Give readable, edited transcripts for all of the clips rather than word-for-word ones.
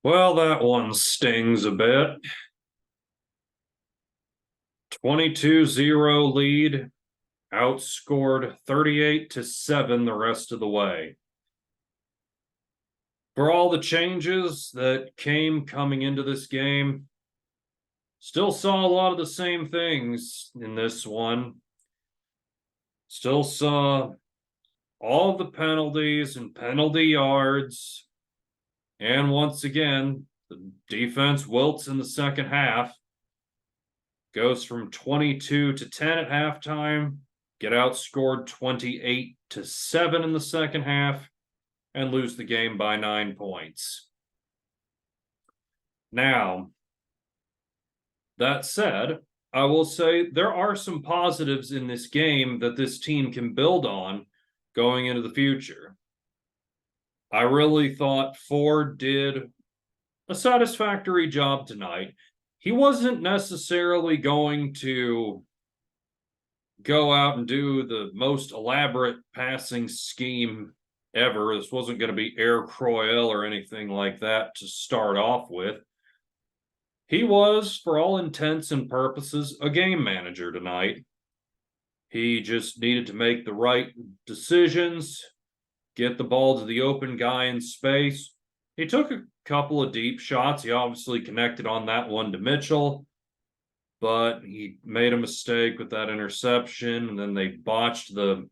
Well, that one stings a bit. 22-0 lead, outscored 38-7 the rest of the way. For all the changes that came coming into this game, still saw a lot of the same things in this one. Still saw all the penalties and penalty yards. And once again, the defense wilts in the second half. Goes from 22-10 at halftime, get outscored 28-7 in the second half, and lose the game by 9 points. Now, that said, I will say there are some positives in this game that this team can build on going into the future. I really thought Ford did a satisfactory job tonight. He wasn't necessarily going to go out and do the most elaborate passing scheme ever. This wasn't going to be Air Croyel or anything like that to start off with. He was, for all intents and purposes, a game manager tonight. He just needed to make the right decisions, get the ball to the open guy in space. He took a couple of deep shots. He obviously connected on that one to Mitchell, but he made a mistake with that interception, and then they botched the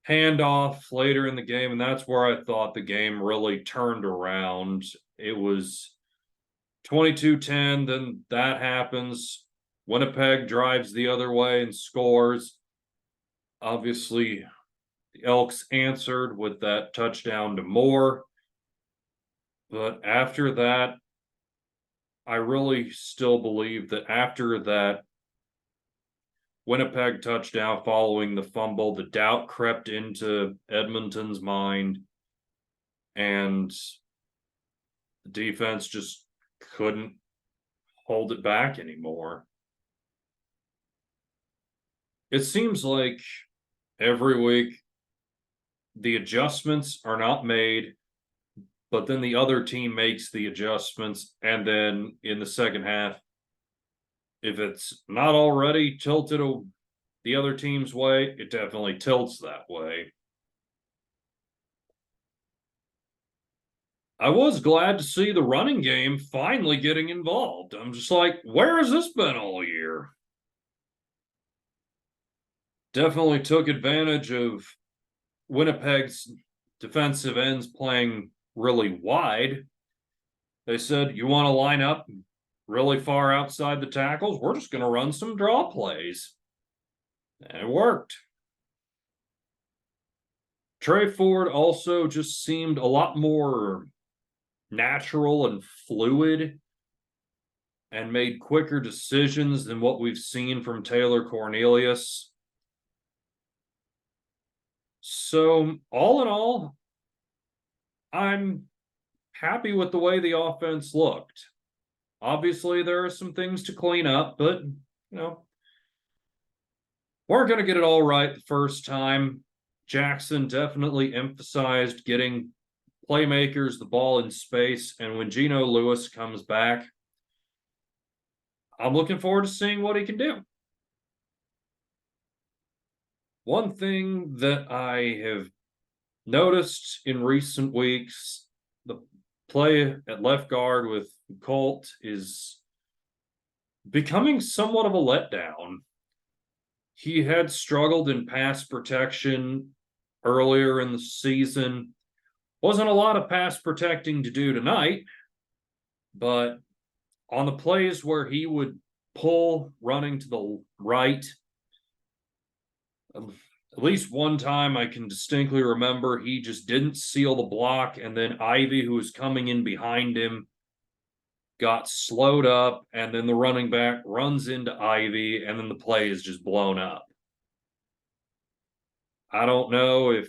handoff later in the game, and that's where I thought the game really turned around. It was 22-10, then that happens. Winnipeg drives the other way and scores. Obviously, the Elks answered with that touchdown to Moore. But after that, I really still believe that after that Winnipeg touchdown following the fumble, the doubt crept into Edmonton's mind, and the defense just couldn't hold it back anymore. It seems like every week the adjustments are not made, but then the other team makes the adjustments, and then in the second half, if it's not already tilted the other team's way, it definitely tilts that way. I was glad to see the running game finally getting involved. I'm just like, where has this been all year? Definitely took advantage of Winnipeg's defensive ends playing really wide. They said, you want to line up really far outside the tackles? We're just going to run some draw plays. And it worked. Tre Ford also just seemed a lot more natural and fluid and made quicker decisions than what we've seen from Taylor Cornelius. So, all in all, I'm happy with the way the offense looked. Obviously, there are some things to clean up, but, weren't going to get it all right the first time. Jackson definitely emphasized getting playmakers the ball in space, and when Geno Lewis comes back, I'm looking forward to seeing what he can do. One thing that I have noticed in recent weeks, the play at left guard with Colt is becoming somewhat of a letdown. He had struggled in pass protection earlier in the season. Wasn't a lot of pass protecting to do tonight, but on the plays where he would pull running to the right, at least one time I can distinctly remember he just didn't seal the block, and then Ivy, who was coming in behind him, got slowed up, and then the running back runs into Ivy, and then the play is just blown up. I don't know if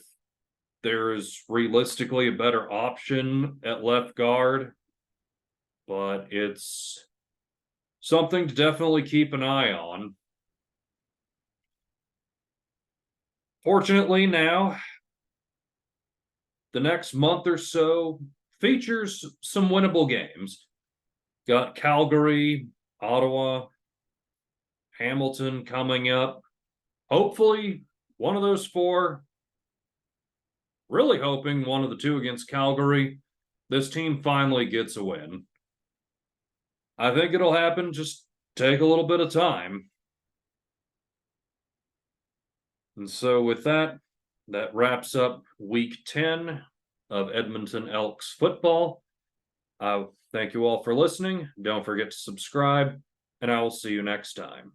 there is realistically a better option at left guard, but it's something to definitely keep an eye on. Fortunately, now, the next month or so features some winnable games. Got Calgary, Ottawa, Hamilton coming up. Hopefully, one of those four. Really hoping one of the two against Calgary. This team finally gets a win. I think it'll happen. Just take a little bit of time. And so with that, that wraps up week 10 of Edmonton Elks football. Thank you all for listening. Don't forget to subscribe, and I will see you next time.